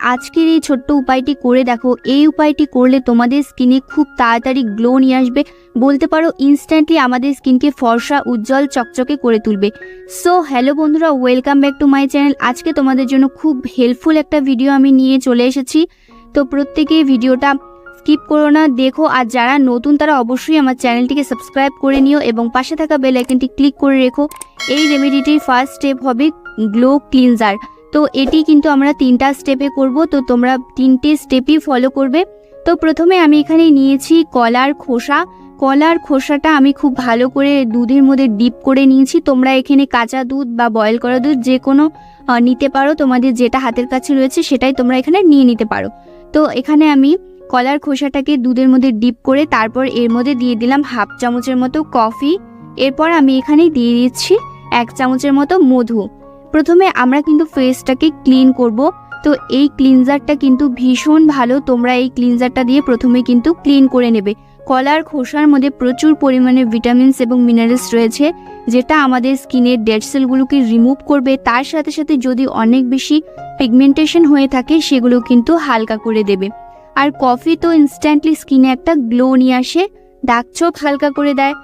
আজকের এই ছোট্ট উপায়টি করে দেখো। এই উপায়টি করলে তোমাদের স্কিনে খুব তাড়াতাড়ি গ্লো নিয়ে আসবে, বলতে পারো ইনস্ট্যান্টলি আমাদের স্কিনকে ফর্সা, উজ্জ্বল, চকচকে করে তুলবে। সো হ্যালো বন্ধুরা, welcome back to my channel. আজকে তোমাদের জন্য খুব হেল্পফুল একটা ভিডিও আমি নিয়ে চলে এসেছি। তো প্রত্যেকেই ভিডিওটা স্কিপ করো না, দেখো। আর যারা নতুন তারা অবশ্যই আমার চ্যানেলটিকে সাবস্ক্রাইব করে নিও এবং পাশে থাকা বেল আইকনটি ক্লিক করে রেখো। এই রেমেডিটির ফার্স্ট স্টেপ হবে গ্লো ক্লিনজার। তো এটি কিন্তু আমরা 3টা স্টেপে করব, তো তোমরা 3টে স্টেপই ফলো করবে। তো প্রথমে আমি এখানে নিয়েছি কলার খোসা। কলার খোসাটা আমি খুব ভালো করে দুধের মধ্যে ডিপ করে নিয়েছি। তোমরা এখানে কাঁচা দুধ বা বয়েল করা দুধ যে কোনো নিতে পারো, তোমাদের যেটা হাতের কাছে রয়েছে সেটাই তোমরা এখানে নিয়ে নিতে পারো। তো এখানে আমি কলার খোসাটাকে দুধের মধ্যে ডিপ করে তারপর এর মধ্যে দিয়ে দিলাম হাফ চামচের মতো কফি। এরপর আমি এখানে দিয়ে দিচ্ছি 1 চামচের মতো মধু। প্রথমে আমরা কিন্তু ফেসটাকে ক্লিন করব। তো এই ক্লিনজারটা কিন্তু ভীষণ ভালো, তোমরা এই ক্লিনজারটা দিয়ে প্রথমে কিন্তু ক্লিন করে নেবে। কলার খোসার মধ্যে প্রচুর পরিমাণে ভিটামিনস এবং মিনারেলস রয়েছে, যেটা আমাদের স্কিনের ডেড সেলগুলোকে রিমুভ করবে। তার সাথে সাথে যদি অনেক বেশি পিগমেন্টেশন হয়ে থাকে সেগুলো কিন্তু হালকা করে দেবে। আর কফি তো ইনস্ট্যান্টলি স্কিনে একটা গ্লো নিয়ে আসে, দাগ ছোপ হালকা করে দেয়।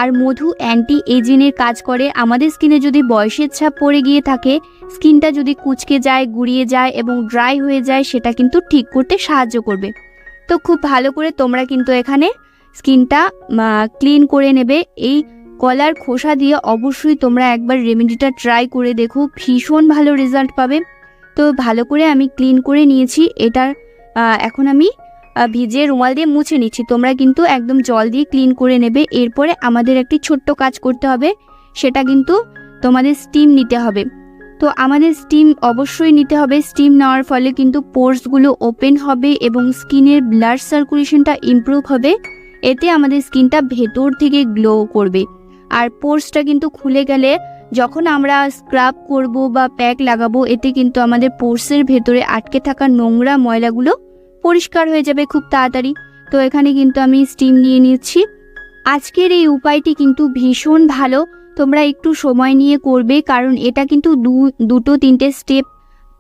আর মধু অ্যান্টি এজিংয়ের কাজ করে। আমাদের স্কিনে যদি বয়সের ছাপ পড়ে গিয়ে থাকে, স্কিনটা যদি কুঁচকে যায়, গুঁড়িয়ে যায় এবং ড্রাই হয়ে যায়, সেটা কিন্তু ঠিক করতে সাহায্য করবে। তো খুব ভালো করে তোমরা কিন্তু এখানে স্কিনটা ক্লিন করে নেবে। এই কলার খোসা দিয়ে অবশ্যই তোমরা একবার রেমেডিটা ট্রাই করে দেখো, ভীষণ ভালো রেজাল্ট পাবে। তো ভালো করে আমি ক্লিন করে নিয়েছি। এটার এখন আমি ভিজে রুমাল দিয়ে মুছে নিচ্ছি। তোমরা কিন্তু একদম জল দিয়ে ক্লিন করে নেবে। এরপরে আমাদের একটি ছোট্ট কাজ করতে হবে, সেটা কিন্তু তোমাদের স্টিম নিতে হবে। তো আমাদের স্টিম অবশ্যই নিতে হবে। স্টিম নেওয়ার ফলে কিন্তু পোর্সগুলো ওপেন হবে এবং স্কিনের ব্লাড সার্কুলেশনটা ইমপ্রুভ হবে। এতে আমাদের স্কিনটা ভেতর থেকে গ্লো করবে। আর পোর্সটা কিন্তু খুলে গেলে যখন আমরা স্ক্রাব করব বা প্যাক লাগাবো, এতে কিন্তু আমাদের পোর্সের ভেতরে আটকে থাকা নোংরা ময়লাগুলো পরিষ্কার হয়ে যাবে খুব তাড়াতাড়ি। তো এখানে কিন্তু আমি স্টিম নিয়ে নিচ্ছি। আজকের এই উপায়টি কিন্তু ভীষণ ভালো, তোমরা একটু সময় নিয়ে করবে, কারণ এটা কিন্তু 2-3টে স্টেপ,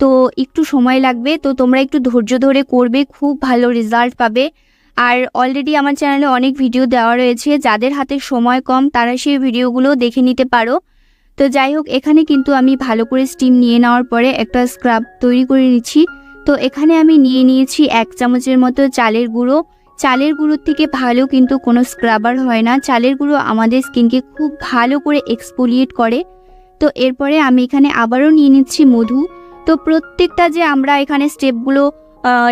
তো একটু সময় লাগবে। তো তোমরা একটু ধৈর্য ধরে করবে, খুব ভালো রেজাল্ট পাবে। আর অলরেডি আমার চ্যানেলে অনেক ভিডিও দেওয়া রয়েছে, যাদের হাতে সময় কম তারা সেই ভিডিওগুলো দেখে নিতে পারো। তো যাই হোক, এখানে কিন্তু আমি ভালো করে স্টিম নিয়ে নেওয়ার পরে একটা স্ক্রাব তৈরি করে নিচ্ছি। তো এখানে আমি নিয়ে নিয়েছি 1 চামচের মতো চালের গুঁড়ো। চালের গুঁড়োর থেকে ভালো কিন্তু কোনো স্ক্রাবার হয় না। চালের গুঁড়ো আমাদের স্কিনকে খুব ভালো করে এক্সফোলিয়েট করে। তো এরপরে আমি এখানে আবারও নিয়ে নিচ্ছি মধু। তো প্রত্যেকটা যে আমরা এখানে স্টেপগুলো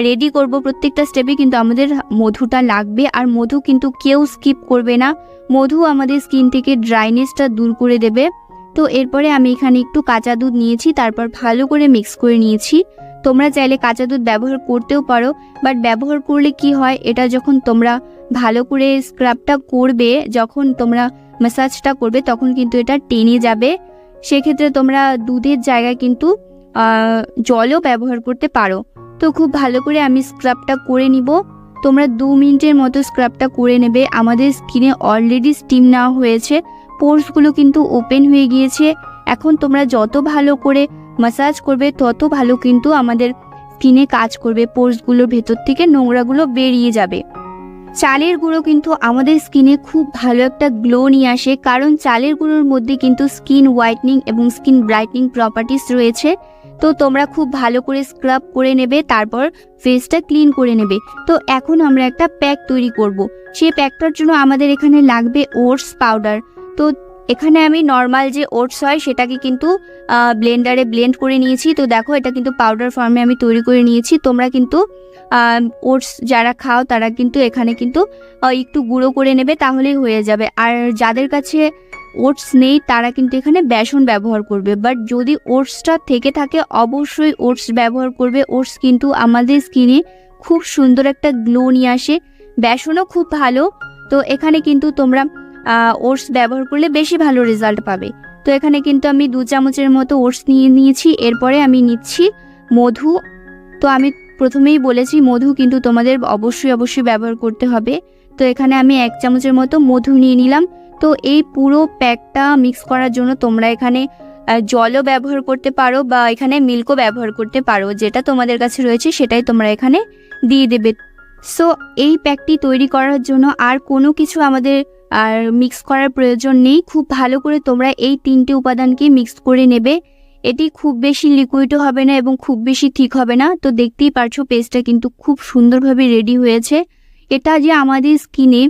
রেডি করব, প্রত্যেকটা স্টেপে কিন্তু আমাদের মধুটা লাগবে। আর মধু কিন্তু কেউ স্কিপ করবে না, মধু আমাদের স্কিন থেকে ড্রাইনেসটা দূর করে দেবে। তো এরপরে আমি এখানে একটু কাঁচা দুধ নিয়েছি, তারপর ভালো করে মিক্স করে নিয়েছি। তোমরা চাইলে কাঁচা দুধ ব্যবহার করতেও পারো, বাট ব্যবহার করলে কি হয়, এটা যখন তোমরা ভালো করে স্ক্রাবটা করবে, যখন তোমরা ম্যাসাজটা করবে, তখন কিন্তু এটা টেনে যাবে। সেক্ষেত্রে তোমরা দুধের জায়গায় কিন্তু জলও ব্যবহার করতে পারো। তো খুব ভালো করে আমি স্ক্রাবটা করে নিব। তোমরা 2 মিনিটের মতো স্ক্রাবটা করে নেবে। আমাদের স্কিনে অলরেডি স্টিম নেওয়া হয়েছে, পোর্সগুলো কিন্তু ওপেন হয়ে গিয়েছে। এখন তোমরা যত ভালো করে ম্যাসাজ করবে তত ভালো কিন্তু আমাদের স্কিনে কাজ করবে, পোর্সগুলোর ভেতর থেকে নোংরাগুলো বেরিয়ে যাবে। চালের গুঁড়ো কিন্তু আমাদের স্কিনে খুব ভালো একটা গ্লো নিয়ে আসে, কারণ চালের গুঁড়োর মধ্যে কিন্তু স্কিন হোয়াইটনিং এবং স্কিন ব্রাইটনিং প্রপার্টিস রয়েছে। তো তোমরা খুব ভালো করে স্ক্রাব করে নেবে, তারপর ফেসটা ক্লিন করে নেবে। তো এখন আমরা একটা প্যাক তৈরি করব। সেই প্যাকটার জন্য আমাদের এখানে লাগবে ওটস পাউডার। তো এখানে আমি নর্মাল যে ওটস হয় সেটাকে কিন্তু ব্লেন্ডারে ব্লেন্ড করে নিয়েছি। তো দেখো, এটা কিন্তু পাউডার ফর্মে আমি তৈরি করে নিয়েছি। তোমরা কিন্তু ওটস যারা খাও তারা কিন্তু এখানে কিন্তু একটু গুঁড়ো করে নেবে, তাহলেই হয়ে যাবে। আর যাদের কাছে ওটস নেই তারা কিন্তু এখানে বেসন ব্যবহার করবে, বাট যদি ওটসটা থেকে থাকে অবশ্যই ওটস ব্যবহার করবে। ওটস কিন্তু আমাদের স্কিনে খুব সুন্দর একটা গ্লো নিয়ে আসে, বেসনও খুব ভালো। তো এখানে কিন্তু তোমরা ওটস ব্যবহার করলে বেশি ভালো রেজাল্ট পাবে। তো এখানে কিন্তু আমি 2 চামচের মতো ওটস নিয়ে নিয়েছি। এরপরে আমি নিচ্ছি মধু। তো আমি প্রথমেই বলেছি মধু কিন্তু তোমাদের অবশ্যই ব্যবহার করতে হবে। তো এখানে আমি 1 চামচের মতো মধু নিয়ে নিলাম। তো এই পুরো প্যাকটা মিক্স করার জন্য তোমরা এখানে জলও ব্যবহার করতে পারো বা এখানে মিল্কও ব্যবহার করতে পারো, যেটা তোমাদের কাছে রয়েছে সেটাই তোমরা এখানে দিয়ে দেবে। সো এই প্যাকটি তৈরি করার জন্য আর কোনো কিছু আমাদের আর মিক্স করার প্রয়োজন নেই। খুব ভালো করে তোমরা এই 3টে উপাদানকে মিক্স করে নেবে। এটি খুব বেশি লিকুইডও হবে না এবং খুব বেশি ঠিক হবে না। তো দেখতেই পারছো পেস্টটা কিন্তু খুব সুন্দরভাবে রেডি হয়েছে। এটা যে আমাদের স্কিনে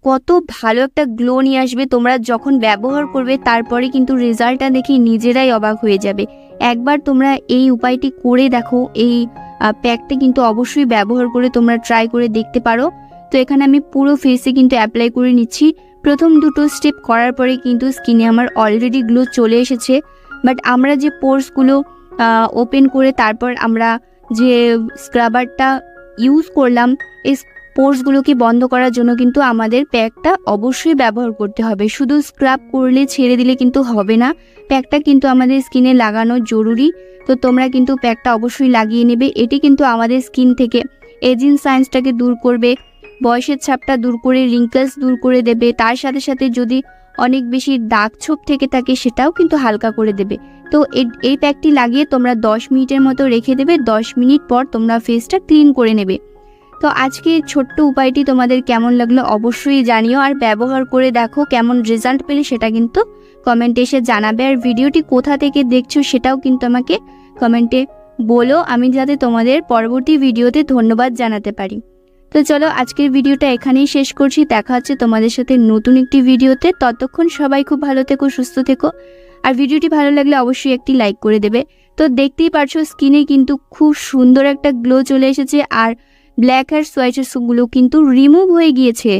কত ভালো একটা গ্লো নিয়ে আসবে, তোমরা যখন ব্যবহার করবে তারপরে কিন্তু রেজাল্টটা দেখে নিজেরাই অবাক হয়ে যাবে। একবার তোমরা এই উপায়টি করে দেখো, এই প্যাকটা কিন্তু অবশ্যই ব্যবহার করে তোমরা ট্রাই করে দেখতে পারো। তো এখানে আমি পুরো ফেসে কিন্তু অ্যাপ্লাই করে নিচ্ছি। প্রথম দুটো স্টেপ করার পরে কিন্তু স্কিনে আমার অলরেডি গ্লো চলে এসেছে। বাট আমরা যে পোর্সগুলো ওপেন করে তারপর আমরা যে স্ক্রাবারটা ইউজ করলাম, এই পোর্সগুলোকে বন্ধ করার জন্য কিন্তু আমাদের প্যাকটা অবশ্যই ব্যবহার করতে হবে। শুধু স্ক্রাব করলে ছেড়ে দিলে কিন্তু হবে না, প্যাকটা কিন্তু আমাদের স্কিনে লাগানো জরুরি। তো তোমরা কিন্তু প্যাকটা অবশ্যই লাগিয়ে নেবে। এটি কিন্তু আমাদের স্কিন থেকে এজিং সাইন্সটাকে দূর করবে, বয়সের ছাপটা দূর করে রিঙ্কেলস দূর করে দেবে। তার সাথে সাথে যদি অনেক বেশি দাগ ছোপ থেকে থাকে সেটাও কিন্তু হালকা করে দেবে। তো এই প্যাকটি লাগিয়ে তোমরা 10 মিনিটের মতো রেখে দেবে। 10 মিনিট পর তোমরা ফেসটা ক্লিন করে নেবে। তো আজকে ছোট্ট উপায়টি তোমাদের কেমন লাগলো অবশ্যই জানিও, আর ব্যবহার করে দেখো কেমন রেজাল্ট পেলে সেটা কিন্তু কমেন্টে এসে জানাবে। আর ভিডিওটি কোথা থেকে দেখছো সেটাও কিন্তু আমাকে কমেন্টে বলো, আমি যাতে তোমাদের পরবর্তী ভিডিওতে ধন্যবাদ জানাতে পারি। তো চলো আজকের ভিডিওটা এখানেই শেষ করছি। দেখা হচ্ছে তোমাদের সাথে নতুন একটি ভিডিওতে। ততক্ষণ সবাই খুব ভালো থেকো, সুস্থ থেকো। আর ভিডিওটি ভালো লাগলে অবশ্যই একটি লাইক করে দেবে। তো দেখতেই পারছো স্কিনে কিন্তু খুব সুন্দর একটা গ্লো চলে এসেছে, আর ব্ল্যাক হেডস হোয়াইট হেডসগুলো কিন্তু রিমুভ হয়ে গিয়েছে।